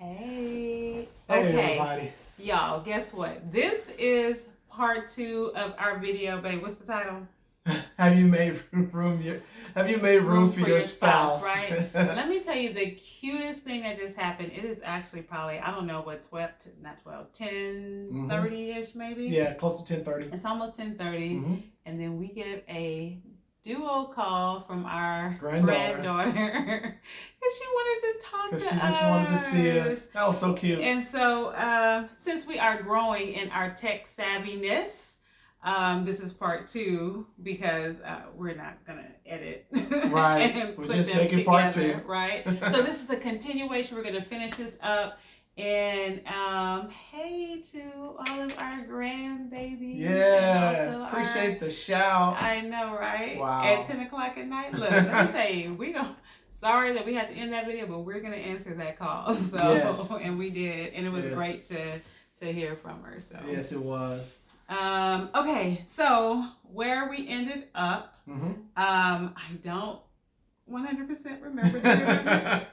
Hey. Hey Okay. everybody. Y'all, guess what? This is part 2 of our video, babe. What's the title? Have you made room for your spouse? Right? Let me tell you the cutest thing that just happened. It is actually probably, I don't know what, 10:30-ish maybe? Yeah, close to 10:30. It's almost 10:30. And then we get a duo call from our granddaughter. And she wanted to talk to us. Because she just wanted to see us. That was so cute. And so, since we are growing in our tech savviness, this is part 2 because we're not going to edit. Right. We're just making part 2. Right. So this is a continuation. We're going to finish this up. And hey to all of our grandbabies. Yeah. Appreciate the shout. I know, right? Wow. At 10 o'clock at night. Look, let me tell you, sorry that we had to end that video, but we're gonna answer that call. So yes. And we did, and it was great to hear from her. So yes, it was. Okay, so where we ended up, I don't 100% remember.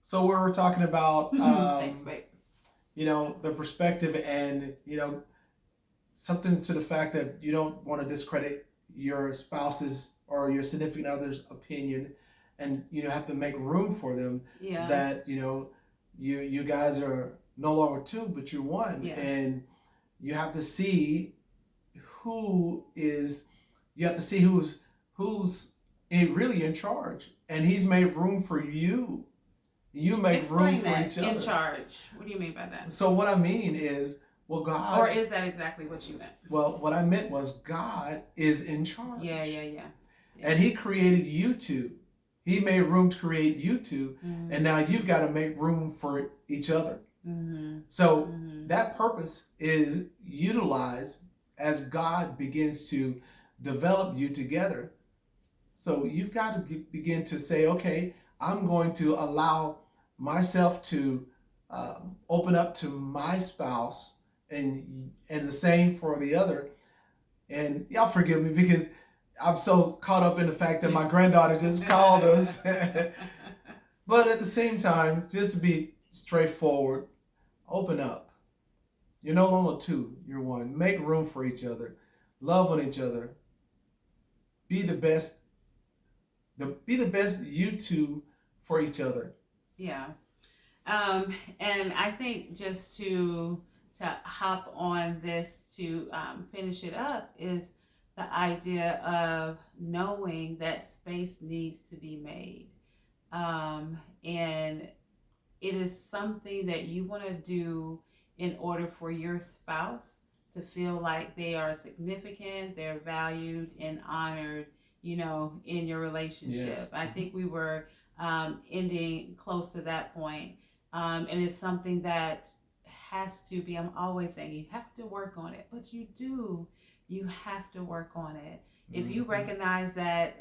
So we were talking about thanks, babe. The perspective and something to the fact that you don't want to discredit your spouse's or your significant other's opinion, and have to make room for them. Yeah. That you guys are no longer two, but you're one. Yeah. And you have to see who's really in charge, and he's made room for you. You make Explain room for each other. In charge. What do you mean by that? So what I mean is, well, God. Or is that exactly what you meant? Well, what I meant was God is in charge. Yeah. And He created you two. He made room to create you two, and now you've got to make room for each other. So that purpose is utilized as God begins to develop you together. So you've got to begin to say, okay, I'm going to allow myself to open up to my spouse, and the same for the other. And y'all forgive me because I'm so caught up in the fact that my granddaughter just called us. But at the same time, just to be straightforward, open up. You're no longer two, you're one. Make room for each other. Love on each other. Be the best you two for each other. Yeah. And I think just to hop on this to finish it up is the idea of knowing that space needs to be made. And it is something that you want to do in order for your spouse to feel like they are significant, they're valued and honored, in your relationship. Yes. I think we were ending close to that point. And it's something that has to be, I'm always saying, you have to work on it, but you do. You have to work on it. If you recognize that,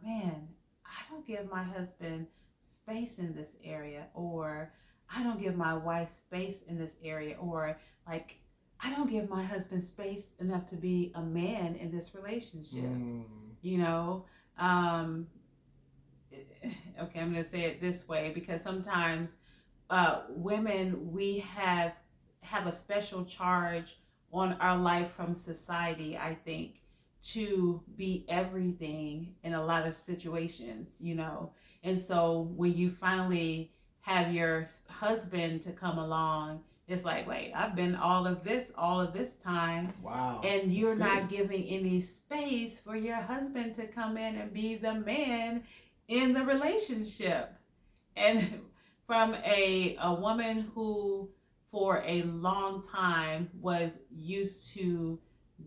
man, I don't give my husband space in this area, or I don't give my wife space in this area, or like, I don't give my husband space enough to be a man in this relationship. Okay, I'm going to say it this way because sometimes women, we have a special charge on our life from society, I think, to be everything in a lot of situations, And so when you finally have your husband to come along, it's like, wait, I've been all of this time. Wow. And you're not giving any space for your husband to come in and be the man in the relationship. And from a woman who for a long time was used to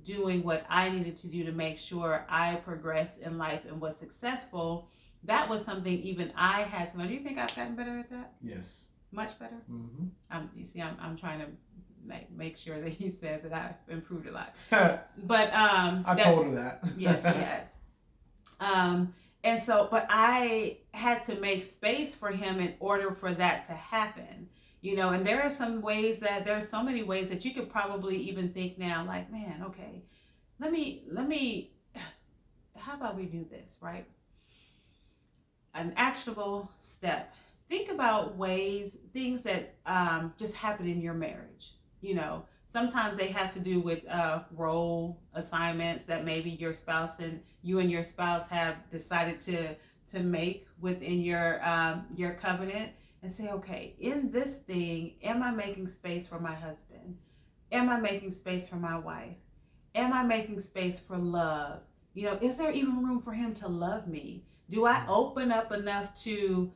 doing what I needed to do to make sure I progressed in life and was successful, that was something even I had to learn. Do you think I've gotten better at that? Yes. Much better? You see, I'm trying to make sure that he says that I've improved a lot. But I've told her that. Yes, he has. And so, but I had to make space for him in order for that to happen. And there's so many ways that you could probably even think now, like, man, okay, let me, how about we do this, right? An actionable step. think about things that just happen in your marriage. You know, sometimes they have to do with role assignments that maybe you and your spouse have decided to make within your covenant, and say, okay, in this thing, am I making space for my husband? Am I making space for my wife? Am I making space for love? You know, is there even room for him to love me? Do I open up enough to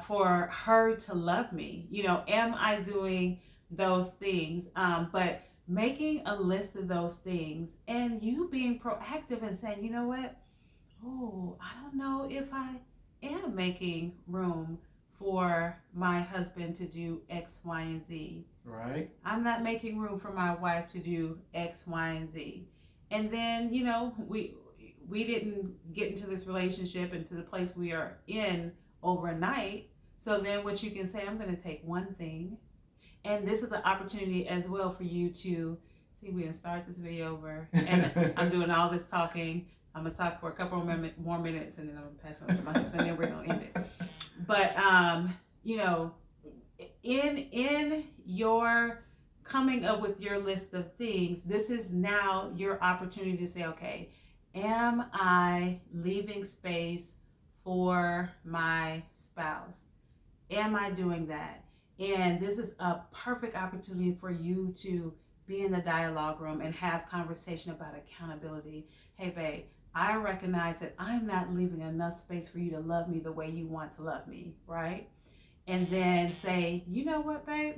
for her to love me? You know, am I doing those things? But making a list of those things and you being proactive and saying, you know what? Oh, I don't know if I am making room for my husband to do X, Y, and Z. Right. I'm not making room for my wife to do X, Y, and Z. And then, you know, we didn't get into this relationship and to the place we are in overnight. So then what you can say, I'm going to take one thing. And this is an opportunity as well for you to see, we didn't start this video over. And I'm doing all this talking. I'm going to talk for a couple more minutes and then I'm going to pass it on to my husband and we're going to end it. But, you know, in your coming up with your list of things, this is now your opportunity to say, okay, am I leaving space for my spouse? Am I doing that? And this is a perfect opportunity for you to be in the dialogue room and have conversation about accountability. Hey, babe, I recognize that I'm not leaving enough space for you to love me the way you want to love me, right? And then say, you know what, babe?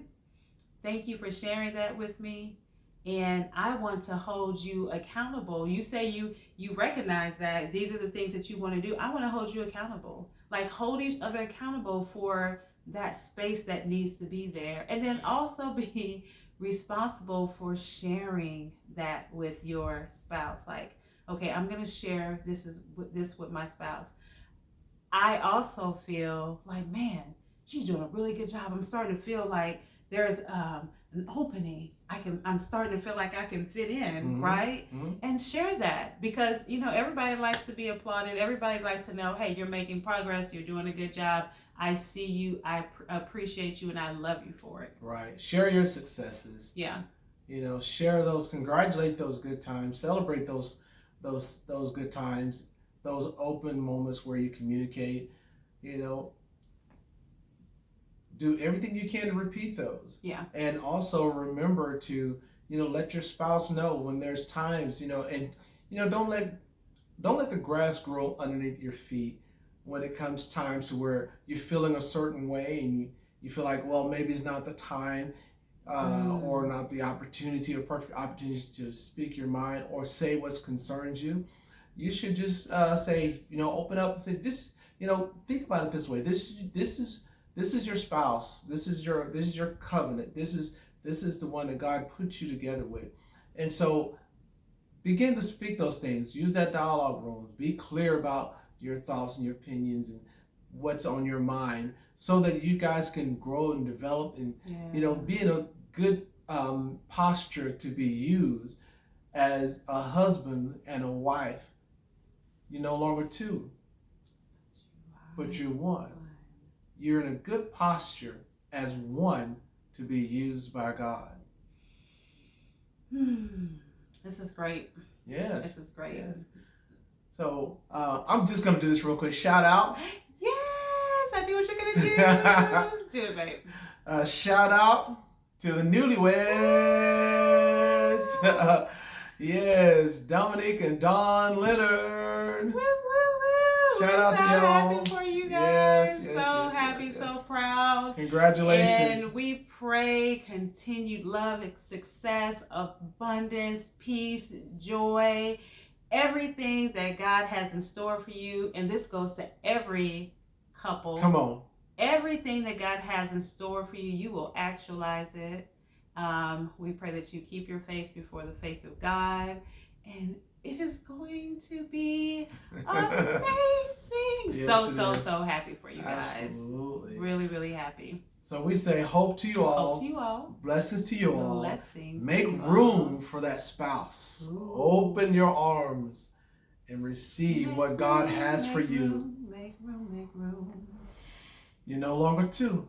Thank you for sharing that with me. And I want to hold you accountable. You say you recognize that these are the things that you want to do. I want to hold you accountable. Like, hold each other accountable for that space that needs to be there. And then also be responsible for sharing that with your spouse. Like, okay, I'm going to share this with my spouse. I also feel like, man, she's doing a really good job. I'm starting to feel like there's an opening. I'm starting to feel like I can fit in, right? And share that, because, you know, everybody likes to be applauded. Everybody likes to know, hey, you're making progress. You're doing a good job. I see you. I appreciate you, and I love you for it. Right. Share your successes. Yeah. You know, share those. Congratulate those good times. Celebrate those good times. Those open moments where you communicate. You know, do everything you can to repeat those. Yeah. And also remember to, you know, let your spouse know when there's times, you know, and, you know, don't let the grass grow underneath your feet when it comes times to where you're feeling a certain way and you feel like, well, maybe it's not the time or not the opportunity or perfect opportunity to speak your mind or say what concerns you. You should just say, you know, open up and say this, you know, think about it this way. This is your spouse. This is your covenant. This is the one that God put you together with. And so begin to speak those things. Use that dialogue room. Be clear about your thoughts and your opinions and what's on your mind, so that you guys can grow and develop and you know, be in a good posture to be used as a husband and a wife. You're no longer two, but you're one. You're in a good posture as one to be used by God. This is great. Yes. This is great. Yes. So I'm just going to do this real quick. Shout out. Yes, I knew what you're going to do. Do it, babe. Shout out to the newlyweds. Yes, Dominique and Don Leonard. Woo, woo, woo. Shout out to y'all. Happy for you guys. Yes, so happy, so proud. Congratulations. And we pray continued love, success, abundance, peace, joy, everything that God has in store for you. And this goes to every couple. Come on. Everything that God has in store for you, you will actualize it. We pray that you keep your face before the face of God, and it is going to be amazing. Yes, so happy for you guys. Absolutely. Really, really happy. So we say hope to you all. Hope to you all. Blessings to you all. Blessings. Make room for that spouse. Ooh. Open your arms and receive what God has for you. Make room, make room. You're no longer two,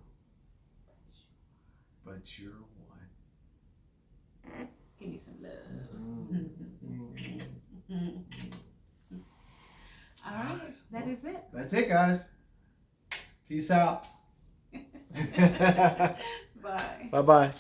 but you're one. Give me some love. All right, that is it. That's it, guys. Peace out. Bye. Bye-bye.